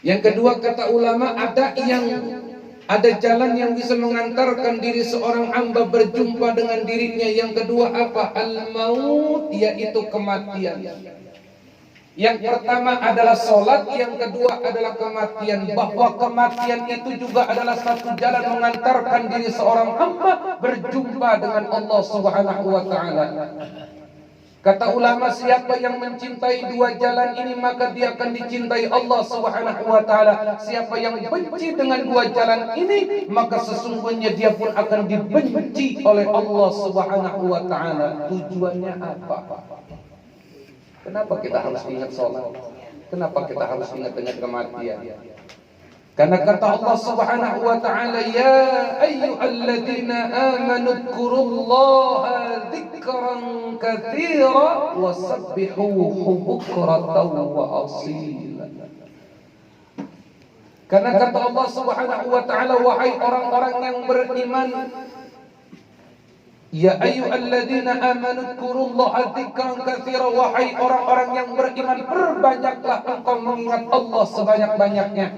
Yang kedua, kata ulama, ada jalan yang bisa mengantarkan diri seorang hamba berjumpa dengan dirinya. Yang kedua apa? Al-maut, yaitu kematian. Yang pertama adalah sholat, yang kedua adalah kematian. Bahwa kematian itu juga adalah satu jalan mengantarkan diri seorang hamba berjumpa dengan Allah Subhanahu wa ta'ala. Kata ulama, siapa yang mencintai dua jalan ini maka dia akan dicintai Allah Subhanahu wa ta'ala. Siapa yang benci dengan dua jalan ini maka sesungguhnya dia pun akan dibenci oleh Allah Subhanahu wa ta'ala. Tujuannya apa? Kenapa kita harus ingat sholat? Kenapa kita harus ingat dengan kematian? Karena kata Allah Subhanahu wa ta'ala, ya ayyuhalladzina amanu dzkurullaha dzikran katsira wasabbihuhu bukratan wa asila. Karena kata Allah Subhanahu wa ta'ala, wahai orang-orang yang beriman, ya ayyuhalladzina amanu dzkurullaha dzikran katsira, wahai orang-orang yang beriman, perbanyaklah engkau mengingat Allah sebanyak-banyaknya.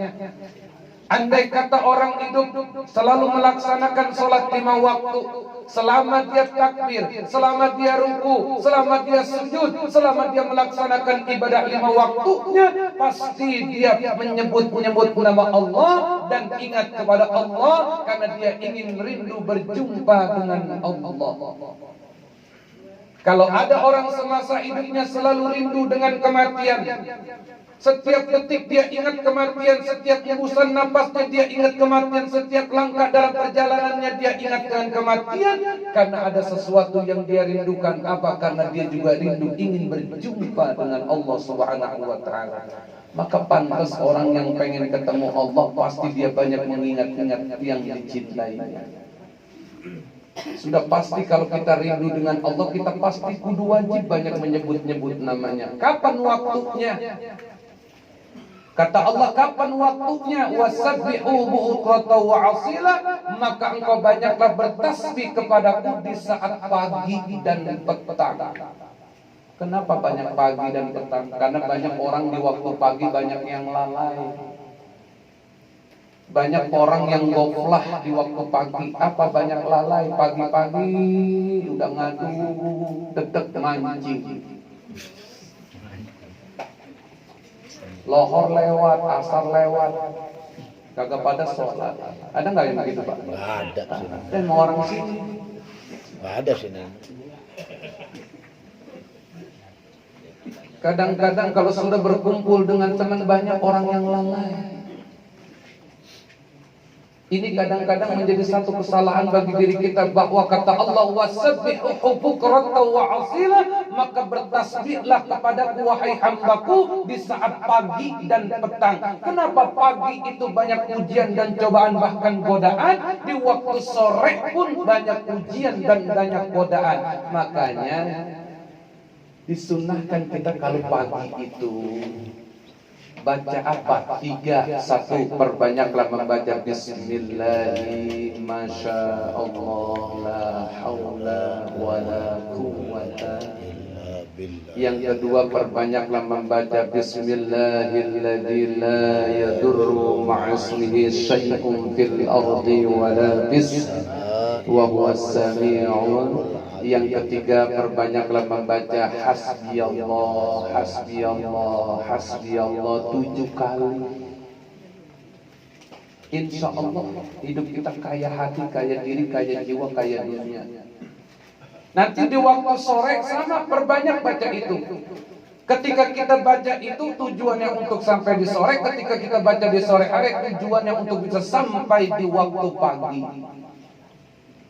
Andai kata orang hidup selalu melaksanakan sholat 5 waktu, selama dia takbir, selama dia ruku, selama dia sujud, selama dia melaksanakan ibadah 5 waktunya, pasti dia menyebut nama Allah dan ingat kepada Allah karena dia ingin rindu berjumpa dengan Allah. Kalau ada orang semasa hidupnya selalu rindu dengan kematian, setiap detik dia ingat kematian, setiap hembusan napasnya dia ingat kematian, setiap langkah dalam perjalanannya dia ingat dengan kematian, karena ada sesuatu yang dia rindukan. Apa? Karena dia juga rindu ingin berjumpa dengan Allah Subhanahu wa ta'ala. Maka pantas orang yang pengen ketemu Allah pasti dia banyak mengingat-ingat yang dicintainya. Sudah pasti kalau kita rindu dengan Allah, kita pasti kudu wajib banyak menyebut-nyebut namanya. Kapan waktunya? Kata Allah, kapan waktunya? Wasabbihu bukratan wa asila, maka engkau banyaklah bertasbih kepadaku di saat pagi dan petang. Kenapa banyak pagi dan petang? Karena banyak orang di waktu pagi banyak yang lalai. Banyak orang yang goflah di waktu pagi. Apa banyak lalai? Pagi-pagi udah ngadu, tetep mancing. Lohor lewat, asar lewat, kagak pada sholat. Ada nggak yang begitu, Pak? Nggak ada. Dan mau orang sini? Nggak ada sini. Kadang-kadang kalau sudah berkumpul dengan teman banyak orang yang lalai. Ini kadang-kadang menjadi satu kesalahan bagi diri kita, bahwa kata Allah wasabbihu bukratan wa asila, maka bertasbihlah kepadaku wahai hambaku di saat pagi dan petang. Kenapa pagi itu banyak ujian dan cobaan bahkan godaan, di waktu sore pun banyak ujian dan banyak godaan. Makanya disunahkan kita kalau pagi itu baca apa? 3, 1, perbanyaklah membaca Bismillahi Masya Allah la hawla wa la quwwata. Yang kedua, perbanyaklah membaca Bismillahilladzi la yadurru ma'asmihi syai'un fil ardi wa la bis wa huwas sami'un. Yang ketiga, perbanyaklah membaca Hasbiyallah, Hasbiyallah, Hasbiyallah 7 kali. Insya Allah hidup kita kaya hati, kaya diri, kaya jiwa, kaya dunia. Nanti di waktu sore sama, perbanyak baca itu. Ketika kita baca itu tujuannya untuk sampai di sore. Ketika kita baca di sore hari tujuannya untuk bisa sampai di waktu pagi.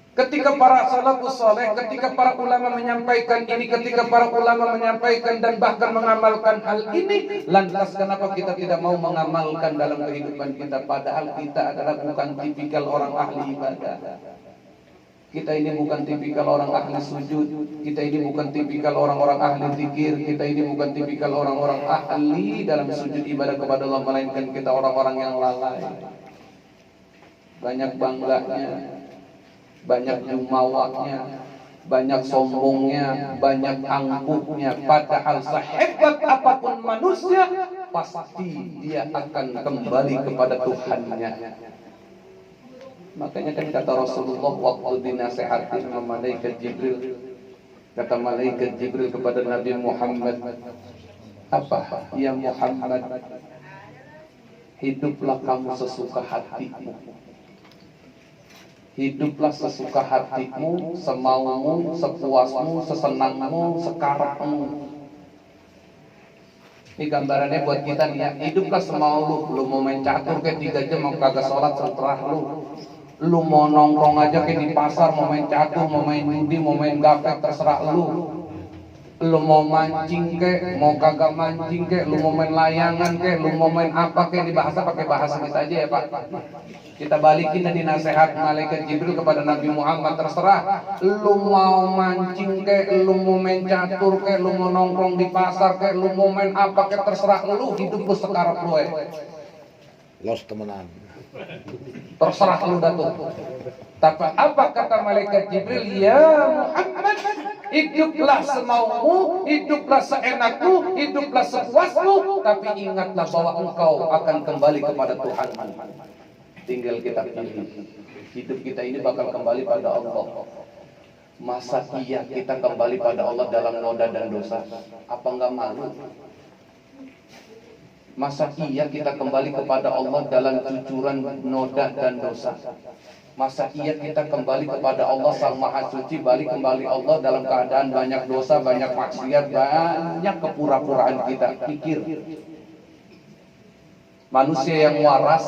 Ketika para salafus saleh, ketika para ulama menyampaikan ini, ketika para ulama menyampaikan dan bahkan mengamalkan hal ini, lantas kenapa kita tidak mau mengamalkan dalam kehidupan kita? Padahal kita adalah bukan tipikal orang ahli ibadah. Kita ini bukan tipikal orang ahli sujud. Kita ini bukan tipikal orang-orang ahli zikir. Kita ini bukan tipikal orang-orang ahli dalam sujud ibadah kepada Allah, melainkan kita orang-orang yang lalai. Banyak bangganya, banyak jumawaknya, banyak sombongnya, banyak angkuhnya, padahal sehebat apapun manusia, pasti dia akan kembali kepada Tuhannya. Makanya kan kata Rasulullah waktu dinasihatin sama malaikat Jibril, kata malaikat Jibril kepada Nabi Muhammad, apa? Ya Muhammad, hiduplah kamu sesuka hatimu. Hiduplah sesuka hatimu, semaumu, sepuasmu, sesenangmu, sekarangmu. Ini gambarannya buat kita nih ya. Hiduplah semau lu mau main catur kayak 3 jam mau kagak sholat terserah lu. Lu mau nongkrong aja kayak di pasar, mau main catur, mau main judi, mau main gapet, terserah lu. Lu mau mancing kek, mau kagak mancing kek, lu mau main layangan kek, lu mau main apa kek, dibahasa pakai bahasa kita aja ya Pak. Kita balikin dari nasihat malaikat Jibril kepada Nabi Muhammad, terserah. Lu mau mancing kek, lu mau main catur kek, lu mau nongkrong di pasar kek, lu mau main apa kek, terserah lu, hidup lu sekarang lu Los temenan. Terserah lu dah tuh. Tapi apa kata malaikat Jibril? Ya Muhammad, hiduplah semaumu, hiduplah seenakmu, hiduplah sepuasmu, tapi ingatlah bahwa engkau akan kembali kepada Tuhan. Tinggal kita pilih. Hidup kita ini bakal kembali pada Allah. Masa iya kita kembali pada Allah dalam noda dan dosa? Apa enggak malu? Masa iya kita kembali kepada Allah dalam cucuran noda dan dosa? Masa iya kita kembali kepada Allah Sang Maha Suci, balik kembali Allah dalam keadaan banyak dosa, banyak maksiat, banyak kepura-puraan kita? Pikir. Manusia yang waras,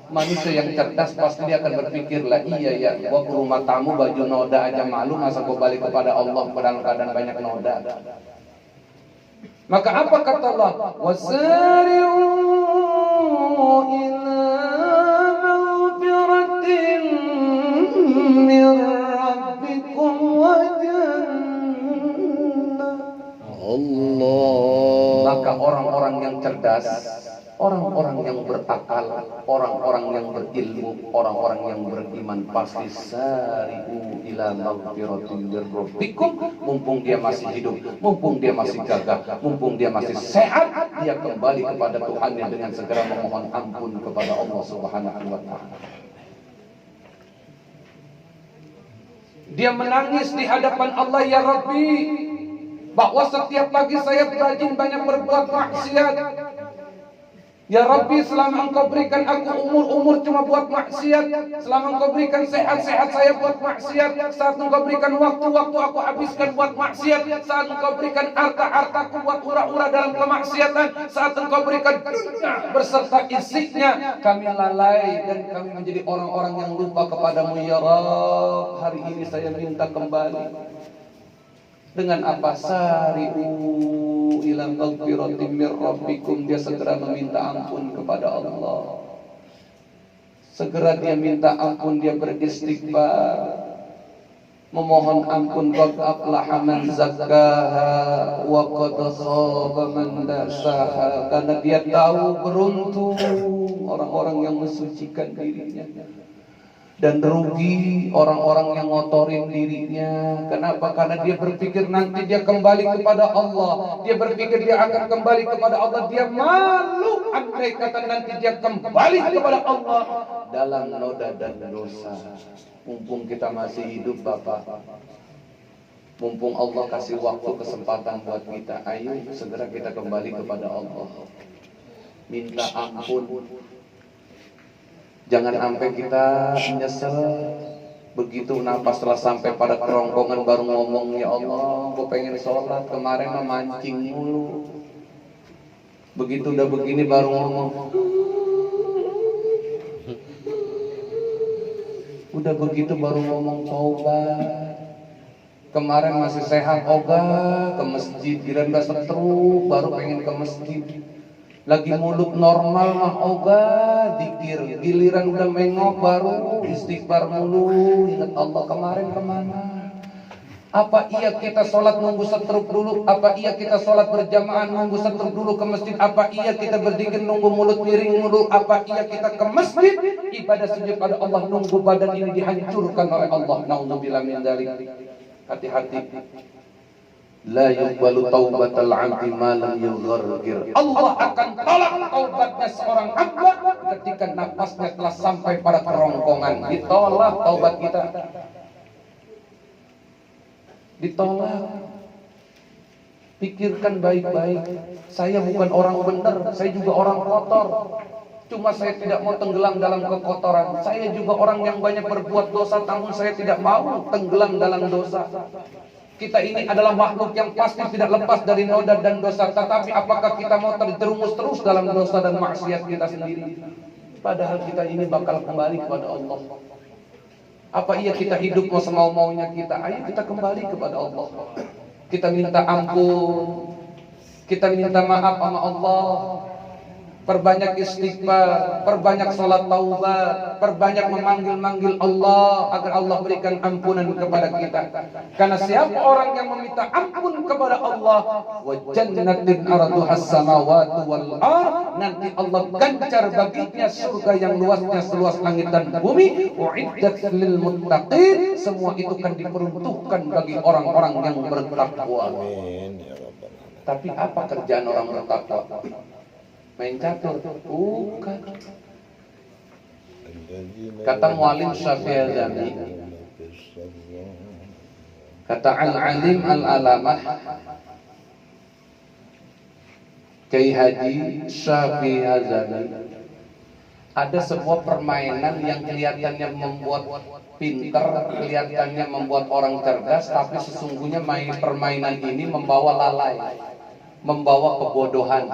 manusia yang cerdas pasti dia akan berpikir lah, iya ya, gua ke rumah tamu baju noda aja malu, masa gua balik kepada Allah dalam keadaan banyak noda? Maka apa kata Allah? Wasari'u ila maghfiratin min rabbikum wa jannah. Allah. Maka orang-orang yang cerdas, orang-orang yang berakal, orang-orang yang berilmu, orang-orang yang beriman pasti sari'u ila maghfiratin min rabbikum. Mumpung dia masih hidup, mumpung dia masih gagah, mumpung dia masih sehat, dia kembali kepada Tuhannya dengan segera memohon ampun kepada Allah Subhanahu wa taala. Dia menangis di hadapan Allah, ya Rabbi, bahwa setiap pagi saya rajin banyak berbuat maksiat. Ya Rabbi, selama Engkau berikan aku umur cuma buat maksiat, selama Engkau berikan sehat-sehat saya buat maksiat, saat Engkau berikan waktu aku habiskan buat maksiat, saat Engkau berikan harta-hartaku buat ura-ura dalam kemaksiatan, saat Engkau berikan dunia berserta isinya, kami lalai dan kami menjadi orang-orang yang lupa kepadamu. Ya Rabb, hari ini saya minta kembali. Dengan apa? Sari'u ila maghfiratin min rabbikum. Dia segera meminta ampun kepada Allah. Segera dia minta ampun, dia beristighfar, memohon ampun. Qad aflaha man zakkaha wa qad khaba man dassaha. Karena dia tahu beruntung orang-orang yang mensucikan dirinya, dan rugi orang-orang yang ngotorin dirinya. Kenapa? Karena dia berpikir nanti dia kembali kepada Allah. Dia berpikir dia akan kembali kepada Allah. Dia malu andai kata nanti dia kembali kepada Allah dalam noda dan dosa. Mumpung kita masih hidup Bapak, mumpung Allah kasih waktu kesempatan buat kita, ayo segera kita kembali kepada Allah. Minta ampun. Jangan sampai kita nyesel begitu napas setelah sampai pada kerongkongan baru ngomong, ya Allah, gue pengen sholat, kemarin mah mancing mulu. Begitu udah begini baru ngomong, udah begitu baru ngomong taubat. Kemarin masih sehat, ogah ke masjid, kira udah setruk baru pengen ke masjid. Lagi mulut normal mah ogah dikir, giliran udah mengok baru istighfar mulu, ingat Allah. Kemarin kemana? Apa iya kita sholat nunggu setruk dulu? Apa iya kita sholat berjamaah nunggu setruk dulu ke masjid? Apa iya kita berzikir nunggu mulut miring dulu? Apa iya kita ke masjid ibadah sujud pada Allah nunggu badan ini dihancurkan oleh Allah? Naudzubillah min dzalik. Hati-hati. La yuqbalu taubatal 'abdi ma lam yughargir. Allah akan tolak taubatnya seorang hamba ketika nafasnya telah sampai pada kerongkongan. Ditolak taubat kita. Ditolak. Pikirkan baik-baik. Saya bukan orang benar, saya juga orang kotor. Cuma saya tidak mau tenggelam dalam kekotoran. Saya juga orang yang banyak berbuat dosa, namun saya tidak mau tenggelam dalam dosa. Kita ini adalah makhluk yang pasti tidak lepas dari noda dan dosa. Tetapi apakah kita mau terjerumus terus dalam dosa dan maksiat kita sendiri? Padahal kita ini bakal kembali kepada Allah. Apa iya kita hidup mau semau-maunya kita? Ayo kita kembali kepada Allah. Kita minta ampun. Kita minta maaf sama Allah. Perbanyak istighfar, perbanyak salat taubat, perbanyak memanggil-manggil Allah agar Allah berikan ampunan kepada kita. Karena siapa orang yang meminta ampun kepada Allah, wa jannatin arduhas samawati wal ard, nanti Allah ganjar baginya surga yang luasnya seluas langit dan bumi. Uiddat lil muttaqin, semua itu kan diperuntukkan bagi orang-orang yang bertakwa. Amin ya rabbal alamin. Tapi apa kerjaan orang bertakwa? Main catur? Bukan. Kata Mu'alim Syafi'i Azami, kata Al-Alim Al-Alamah Kiai Haji Syafi'i Azami, ada sebuah permainan yang kelihatannya membuat pintar, kelihatannya membuat orang cerdas, tapi sesungguhnya permainan ini membawa lalai, membawa kebodohan.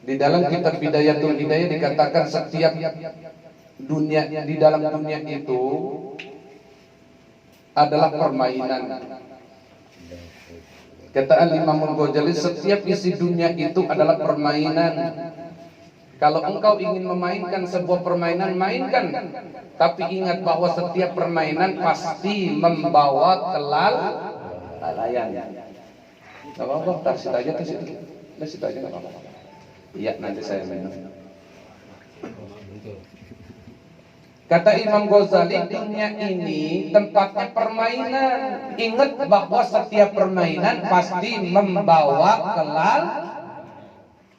Di dalam kitab Bidayatul Hidayah dikatakan setiap dunia, di dalam dunia itu adalah permainan. Kata Al-Imam Al-Ghazali, setiap isi dunia itu adalah permainan. Kalau engkau ingin memainkan sebuah permainan, mainkan. Tapi ingat bahwa setiap permainan pasti membawa kelalaian. Gak apa-apa, tarik aja ke situ. Situ aja gak apa-apa. Iya, nanti saya minum. Kata Imam Ghazali, dunia ini tempatnya permainan. Ingat bahwa setiap permainan pasti membawa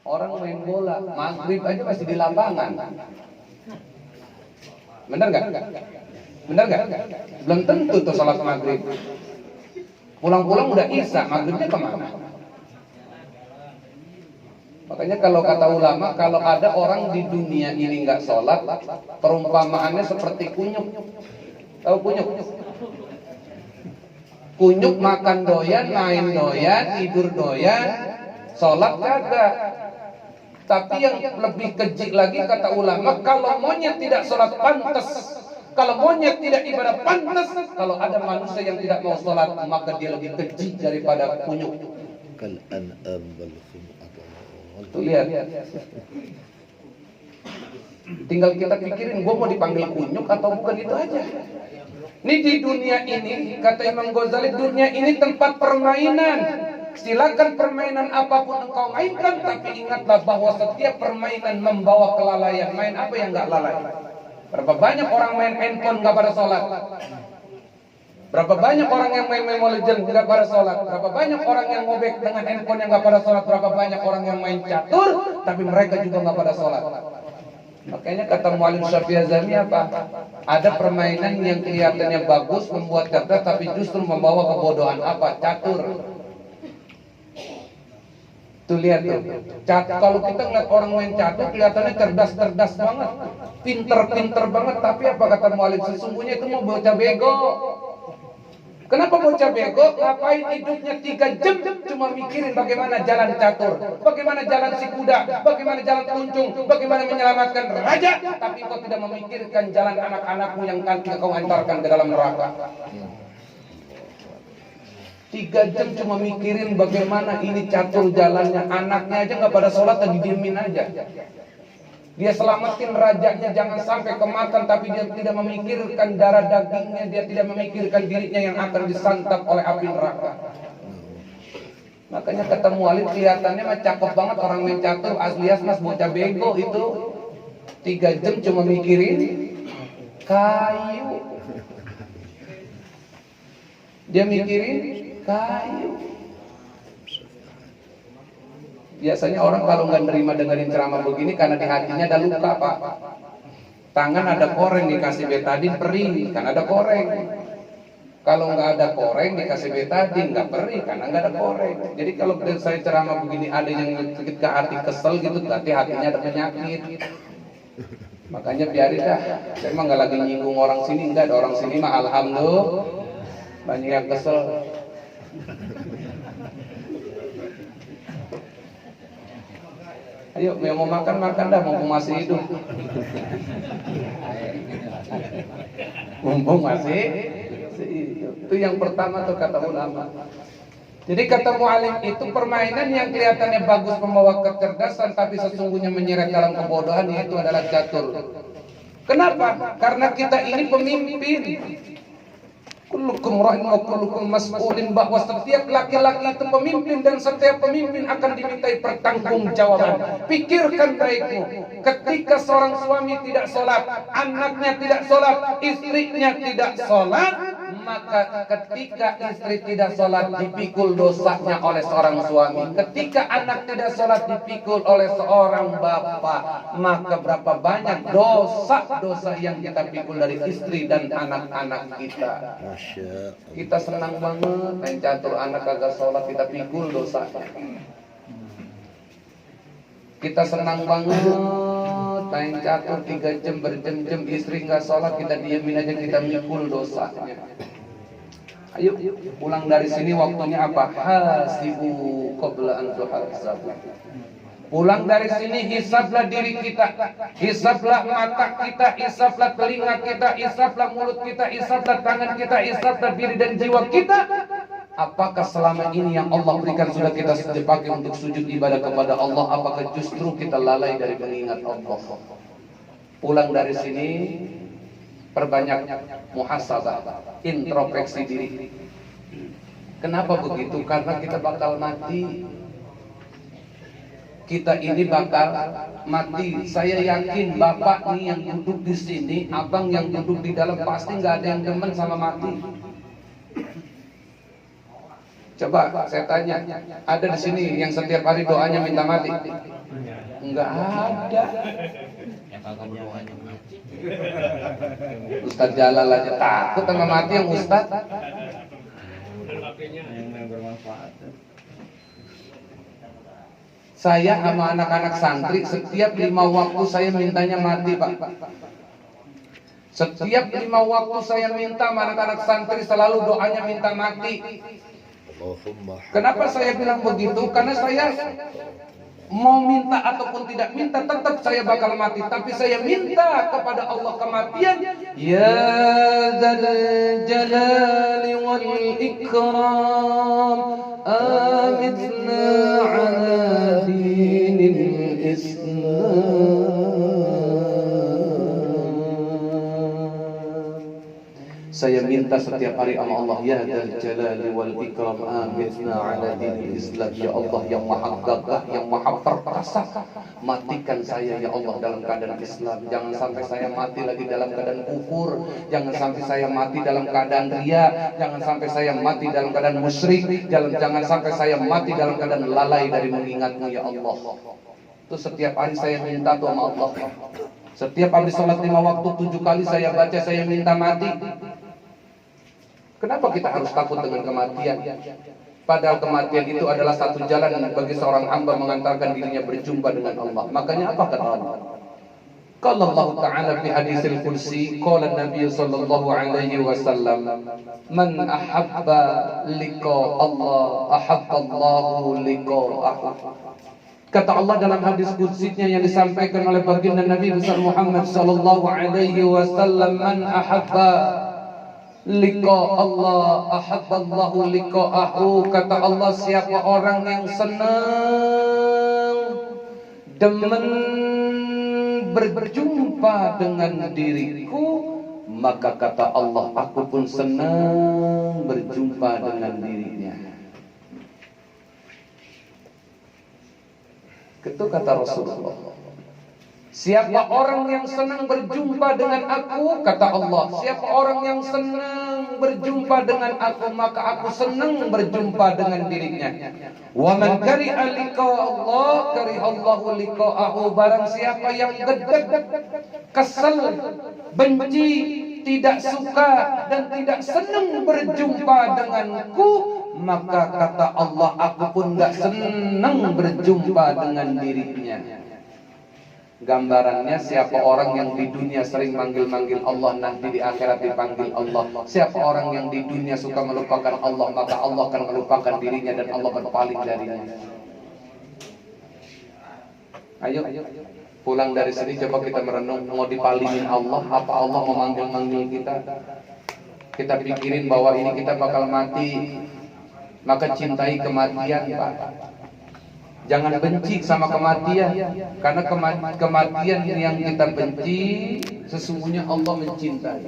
orang main bola, maghrib aja pasti di lapangan. Benar nggak? Benar nggak? Belum tentu tuh salat maghrib. Pulang-pulang udah isya, maghribnya kemana? Makanya kalau kata ulama, kalau ada orang di dunia ini nggak sholat, perumpamaannya seperti kunyuk. Tahu kunyuk? Kunyuk makan doyan, main doyan, tidur doyan, sholat kagak. Tapi yang lebih keji lagi kata ulama, kalau monyet tidak sholat pantas, kalau monyet tidak ibadah pantas, kalau ada manusia yang tidak mau sholat, maka dia lebih keji daripada kunyuk. Kal an'am wal khumr. Tuh lihat. Tinggal kita pikirin, gua mau dipanggil kunyuk atau bukan, itu aja. Ini di dunia ini, kata Imam Ghazali, dunia ini tempat permainan. Silakan permainan apapun engkau mainkan, tapi ingatlah bahwa setiap permainan membawa kelalaian. Main apa yang nggak lalai? Berapa banyak orang main handphone nggak pada sholat? Berapa banyak orang yang main Mobile Legends nggak pada sholat? Berapa banyak orang yang ngobek dengan handphone yang nggak pada sholat? Berapa banyak orang yang main catur, tapi mereka juga nggak pada sholat? Makanya kata Mu'alim Syafi'i Azami apa? Ada permainan yang kelihatannya bagus, membuat cerdas, tapi justru membawa kebodohan. Apa? Catur. Tuh lihat tuh. Kalau kita ngeliat orang main catur, kelihatannya cerdas-cerdas banget, pinter-pinter banget, tapi apa kata Mu'alim? Sesungguhnya itu mau bocah bego. Kenapa bocah bego? Ngapain hidupnya 3 jam cuma mikirin bagaimana jalan catur, bagaimana jalan si kuda, bagaimana jalan kuncung, bagaimana menyelamatkan raja, tapi kau tidak memikirkan jalan anak-anakmu yang nanti kau antarkan ke dalam neraka. 3 jam cuma mikirin bagaimana ini catur jalannya, anaknya aja nggak pada sholat dan didiemin aja. Dia selamatin rajanya jangan sampai kemakan, tapi dia tidak memikirkan darah dagingnya, dia tidak memikirkan dirinya yang akan disantap oleh api neraka. Makanya kata Mu'alim, kelihatannya mah cakep banget orang main catur, aslias mas bocah bego itu. 3 jam cuma mikirin kayu. Dia mikirin kayu. Biasanya orang kalau nggak nerima dengerin ceramah begini karena di hatinya ada luka, Pak. Tangan ada koreng dikasih betadin perih karena ada koreng. Kalau nggak ada koreng dikasih betadin nggak perih karena nggak ada koreng. Jadi kalau saya ceramah begini ada yang sedikit ke hati kesel gitu, berarti hatinya ada penyakit. Makanya biarin dah. Saya emang nggak lagi nyinggung orang sini, nggak ada orang sini mah alhamdulillah banyak yang kesel. Ayo, mau makan dah, mumpung masih hidup. Mumpung masih itu yang pertama tuh kata ulama. Jadi kata mu'alim itu permainan yang kelihatannya bagus membawa kecerdasan tapi sesungguhnya menyeret dalam kebodohan, yaitu adalah catur. Kenapa? Karena kita ini pemimpin. Kullukum ra'in wa kullukum mas'ulin, bahwa setiap laki-laki itu pemimpin dan setiap pemimpin akan dimintai pertanggungjawaban. Pikirkan baikmu, ketika seorang suami tidak sholat, anaknya tidak sholat, istrinya tidak sholat, maka ketika istri tidak sholat dipikul dosanya oleh seorang suami. Ketika anak tidak sholat dipikul oleh seorang bapak. Maka berapa banyak dosa-dosa yang kita pikul dari istri dan anak-anak kita. Kita senang banget main catur, anak kagak sholat kita pikul dosanya. Kita senang banget main catur 3 jam berjam-jam, istri nggak sholat kita diemin aja, kita mikul dosanya. Ayo pulang dari sini waktunya apa? Hasibu qabla an tuhasabu. Pulang dari sini hisablah diri kita, hisablah mata kita, hisablah telinga kita, hisablah mulut kita, hisablah tangan kita, hisablah diri dan jiwa kita. Apakah selama ini yang Allah berikan sudah kita pakai untuk sujud ibadah kepada Allah? Apakah justru kita lalai dari mengingat Allah? Pulang dari sini perbanyak muhasabah, introspeksi diri. Kenapa begitu? Karena kita bakal mati. Kita ini bakal mati. Saya yakin bapak nih yang duduk di sini, abang yang duduk di dalam pasti nggak ada yang demen sama mati. Coba saya tanya, ada di sini yang setiap hari doanya minta mati? Enggak ada. Ustadz Jalal aja takut sama mati yang Ustadz. Saya sama anak-anak santri setiap 5 waktu saya mintanya mati, Pak. Setiap 5 waktu saya minta sama anak-anak santri selalu doanya minta mati. Kenapa saya bilang begitu? Karena saya mau minta ataupun tidak minta tetap saya bakal mati, tapi saya minta kepada Allah kematian. Ya dzal jalali wal ikram amitna ala dinil islam. Saya minta setiap hari sama Allah, ya dzal jalali wal ikram amitna ala dinil islam. Ya Allah yang maha gagah, yang maha perkasa, matikan saya ya Allah dalam keadaan Islam. Jangan sampai saya mati lagi dalam keadaan kufur. Jangan sampai saya mati dalam keadaan riya. Jangan sampai saya mati dalam keadaan musyrik. Jangan sampai saya mati dalam keadaan lalai dari mengingatmu ya Allah. Itu setiap hari saya minta tuh sama Allah. Setiap habis sholat 5 waktu 7 kali saya baca, saya minta mati. Kenapa kita harus takut dengan kematian? Padahal kematian itu adalah satu jalan bagi seorang hamba mengantarkan dirinya berjumpa dengan Allah. Makanya apa kata Allah? Qala Allah Ta'ala fi hadisil kursi, qala Nabi sallallahu alaihi wasallam, man ahabba liqa Allah ahabba Allahu liqa'ahu. Kata Allah dalam hadis kursinya yang disampaikan oleh baginda Nabi besar Muhammad sallallahu alaihi wasallam, man ahabba liqa Allah ahabballahu liqa'ahu. Kata Allah, siapa orang yang senang demen berjumpa dengan diriku, maka kata Allah, aku pun senang berjumpa dengan dirinya. Itu kata Rasulullah. Siapa orang yang senang berjumpa dengan aku, kata Allah, siapa orang yang senang berjumpa dengan aku, maka aku senang berjumpa dengan dirinya. Wa man kariha liqa Allah karihallahu liqa'ahu. Barang siapa yang gedek, kesel, benci, tidak suka dan tidak senang berjumpa denganku, maka kata Allah, aku pun gak senang berjumpa dengan dirinya. Gambarannya, siapa orang yang di dunia sering manggil-manggil Allah, nanti di akhirat dipanggil Allah. Siapa orang yang di dunia suka melupakan Allah, maka Allah akan melupakan dirinya dan Allah berpaling darinya. Ayo pulang dari sini, coba kita merenung, mau dipalingin Allah apa Allah mau manggil-manggil kita? Kita pikirin bahwa ini kita bakal mati, maka cintai kematian, Pak. Jangan benci sama kematian, karena kematian yang kita benci sesungguhnya Allah mencintai.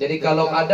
Jadi kalau ada